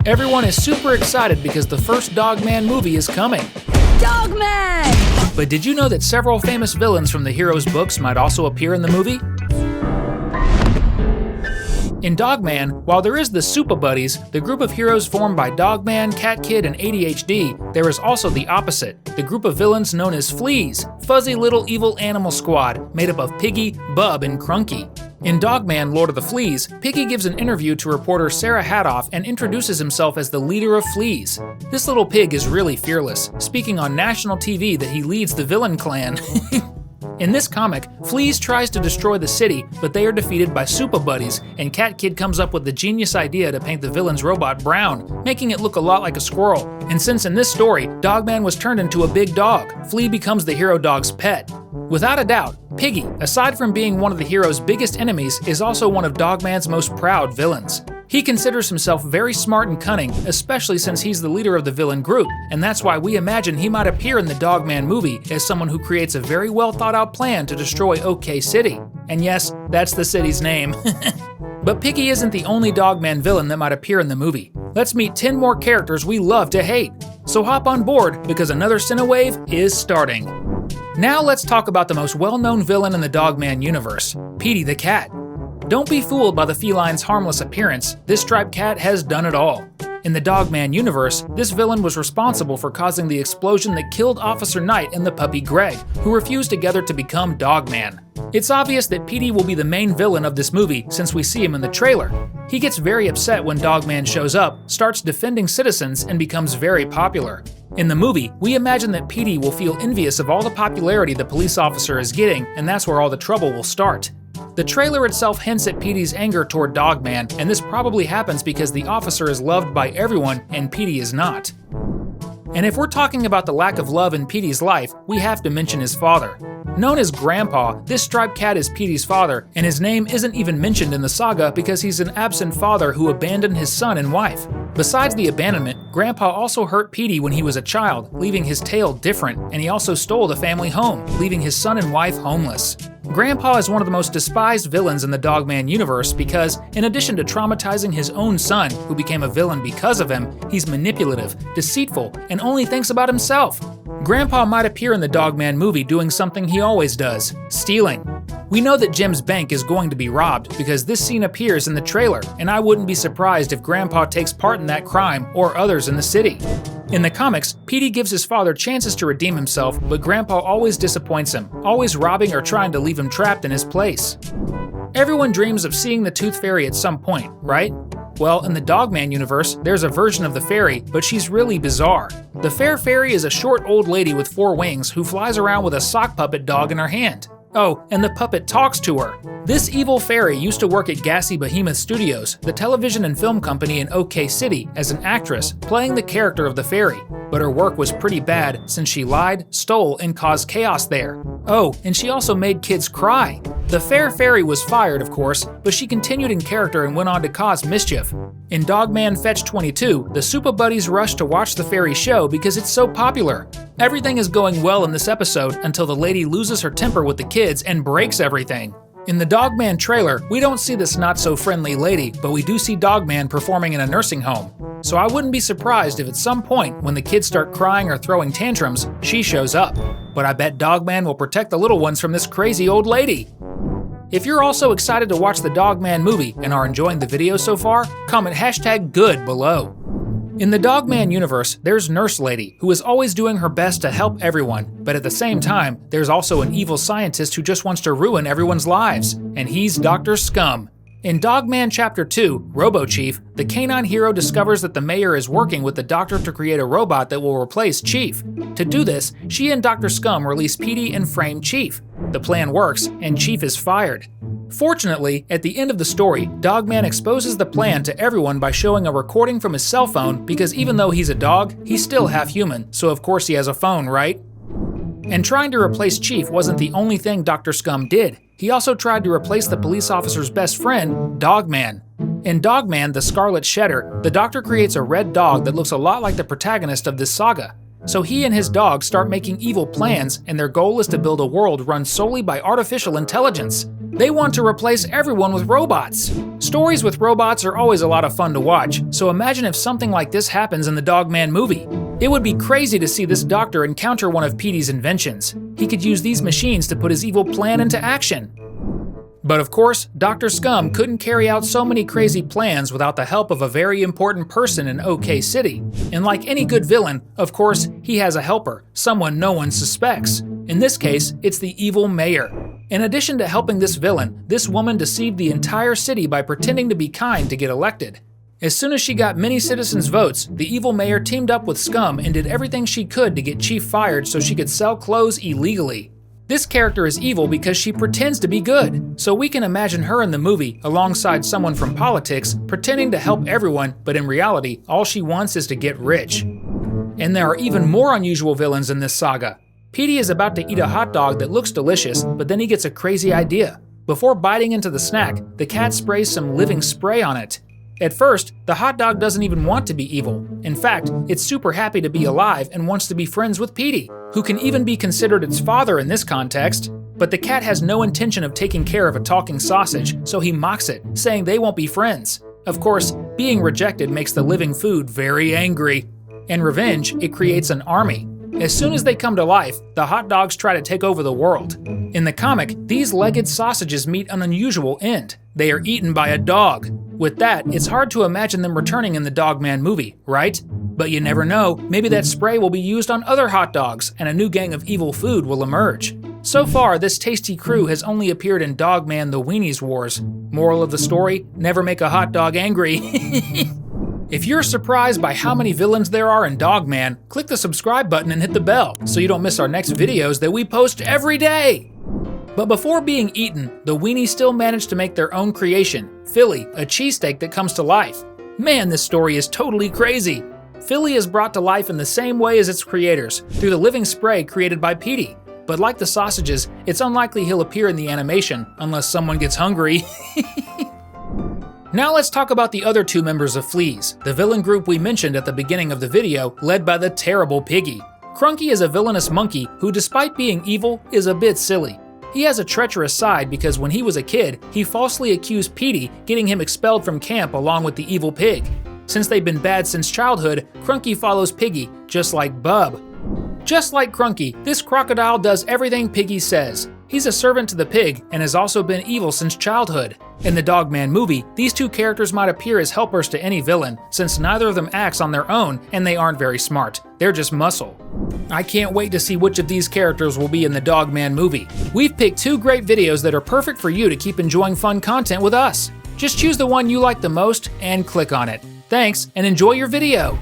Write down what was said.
Everyone is super excited because the first Dogman movie is coming. Dogman! But did you know that several famous villains from the hero's books might also appear in the movie? In Dogman, while there is the Super Buddies, the group of heroes formed by Dogman, Cat Kid, and ADHD, there is also the opposite, the group of villains known as Fleas, fuzzy little evil animal squad made up of Piggy, Bub, and Crunky. In Dogman, Lord of the Fleas, Piggy gives an interview to reporter Sarah Hadoff and introduces himself as the leader of Fleas. This little pig is really fearless, speaking on national TV that he leads the villain clan. In this comic, Fleas tries to destroy the city, but they are defeated by Super Buddies, and Cat Kid comes up with the genius idea to paint the villain's robot brown, making it look a lot like a squirrel. And since in this story, Dogman was turned into a big dog, Flea becomes the hero dog's pet. Without a doubt, Piggy, aside from being one of the hero's biggest enemies, is also one of Dogman's most proud villains. He considers himself very smart and cunning, especially since he's the leader of the villain group, and that's why we imagine he might appear in the Dogman movie as someone who creates a very well thought out plan to destroy OK City. And yes, that's the city's name. But Piggy isn't the only Dogman villain that might appear in the movie. Let's meet 10 more characters we love to hate. So hop on board, because another Cinewave is starting. Now let's talk about the most well-known villain in the Dogman universe, Petey the Cat. Don't be fooled by the feline's harmless appearance, this striped cat has done it all. In the Dogman universe, this villain was responsible for causing the explosion that killed Officer Knight and the puppy Greg, who refused together to become Dogman. It's obvious that Petey will be the main villain of this movie since we see him in the trailer. He gets very upset when Dogman shows up, starts defending citizens, and becomes very popular. In the movie, we imagine that Petey will feel envious of all the popularity the police officer is getting, and that's where all the trouble will start. The trailer itself hints at Petey's anger toward Dogman, and this probably happens because the officer is loved by everyone and Petey is not. And if we're talking about the lack of love in Petey's life, we have to mention his father. Known as Grandpa, this striped cat is Petey's father, and his name isn't even mentioned in the saga because he's an absent father who abandoned his son and wife. Besides the abandonment, Grandpa also hurt Petey when he was a child, leaving his tail different, and he also stole the family home, leaving his son and wife homeless. Grandpa is one of the most despised villains in the Dogman universe because, in addition to traumatizing his own son, who became a villain because of him, he's manipulative, deceitful, and only thinks about himself. Grandpa might appear in the Dogman movie doing something he always does, stealing. We know that Jim's bank is going to be robbed because this scene appears in the trailer, and I wouldn't be surprised if Grandpa takes part in that crime or others in the city. In the comics, Petey gives his father chances to redeem himself, but Grandpa always disappoints him, always robbing or trying to leave him trapped in his place. Everyone dreams of seeing the Tooth Fairy at some point, right? Well, in the Dogman universe, there's a version of the fairy, but she's really bizarre. The Fair Fairy is a short old lady with 4 wings who flies around with a sock puppet dog in her hand. Oh, and the puppet talks to her. This evil fairy used to work at Gassy Behemoth Studios, the television and film company in OK City, as an actress, playing the character of the fairy. But her work was pretty bad since she lied, stole, and caused chaos there. Oh, and she also made kids cry. The Fair Fairy was fired, of course, but she continued in character and went on to cause mischief. In Dogman Fetch 22, the Super Buddies rush to watch the fairy show because it's so popular. Everything is going well in this episode until the lady loses her temper with the kids and breaks everything. In the Dogman trailer, we don't see this not-so-friendly lady, but we do see Dogman performing in a nursing home. So I wouldn't be surprised if at some point, when the kids start crying or throwing tantrums, she shows up. But I bet Dogman will protect the little ones from this crazy old lady. If you're also excited to watch the Dogman movie and are enjoying the video so far, comment #good below. In the Dogman universe, there's Nurse Lady, who is always doing her best to help everyone, but at the same time, there's also an evil scientist who just wants to ruin everyone's lives, and he's Dr. Scum. In Dogman Chapter 2, Robo-Chief, the canine hero discovers that the mayor is working with the doctor to create a robot that will replace Chief. To do this, she and Dr. Scum release Petey and frame Chief. The plan works, and Chief is fired. Fortunately, at the end of the story, Dogman exposes the plan to everyone by showing a recording from his cell phone because even though he's a dog, he's still half human, so of course he has a phone, right? And trying to replace Chief wasn't the only thing Dr. Scum did. He also tried to replace the police officer's best friend, Dogman. In Dogman, the Scarlet Shedder, the doctor creates a red dog that looks a lot like the protagonist of this saga. So he and his dog start making evil plans, and their goal is to build a world run solely by artificial intelligence. They want to replace everyone with robots. Stories with robots are always a lot of fun to watch, so imagine if something like this happens in the Dogman movie. It would be crazy to see this doctor encounter one of Petey's inventions. He could use these machines to put his evil plan into action. But of course, Dr. Scum couldn't carry out so many crazy plans without the help of a very important person in OK City. And like any good villain, of course, he has a helper, someone no one suspects. In this case, it's the evil mayor. In addition to helping this villain, this woman deceived the entire city by pretending to be kind to get elected. As soon as she got many citizens' votes, the evil mayor teamed up with Scum and did everything she could to get Chief fired so she could sell clothes illegally. This character is evil because she pretends to be good, so we can imagine her in the movie alongside someone from politics pretending to help everyone, but in reality, all she wants is to get rich. And there are even more unusual villains in this saga. Petey is about to eat a hot dog that looks delicious, but then he gets a crazy idea. Before biting into the snack, the cat sprays some living spray on it. At first, the hot dog doesn't even want to be evil. In fact, it's super happy to be alive and wants to be friends with Petey, who can even be considered its father in this context. But the cat has no intention of taking care of a talking sausage, so he mocks it, saying they won't be friends. Of course, being rejected makes the living food very angry. In revenge, it creates an army. As soon as they come to life, the hot dogs try to take over the world. In the comic, these legged sausages meet an unusual end. They are eaten by a dog. With that, it's hard to imagine them returning in the Dogman movie, right? But you never know, maybe that spray will be used on other hot dogs and a new gang of evil food will emerge. So far, this tasty crew has only appeared in Dogman the Weenies Wars. Moral of the story, never make a hot dog angry. If you're surprised by how many villains there are in Dogman, click the subscribe button and hit the bell so you don't miss our next videos that we post every day! But before being eaten, the weenies still manage to make their own creation, Philly, a cheesesteak that comes to life. Man, this story is totally crazy! Philly is brought to life in the same way as its creators, through the living spray created by Petey. But like the sausages, it's unlikely he'll appear in the animation, unless someone gets hungry. Now let's talk about the other two members of Fleas, the villain group we mentioned at the beginning of the video, led by the terrible Piggy. Crunky is a villainous monkey who, despite being evil, is a bit silly. He has a treacherous side because when he was a kid, he falsely accused Petey, getting him expelled from camp along with the evil pig. Since they've been bad since childhood, Crunky follows Piggy, just like Bub. Just like Crunky, this crocodile does everything Piggy says. He's a servant to the pig and has also been evil since childhood. In the Dogman movie, these two characters might appear as helpers to any villain, since neither of them acts on their own and they aren't very smart. They're just muscle. I can't wait to see which of these characters will be in the Dogman movie. We've picked two great videos that are perfect for you to keep enjoying fun content with us. Just choose the one you like the most and click on it. Thanks, and enjoy your video!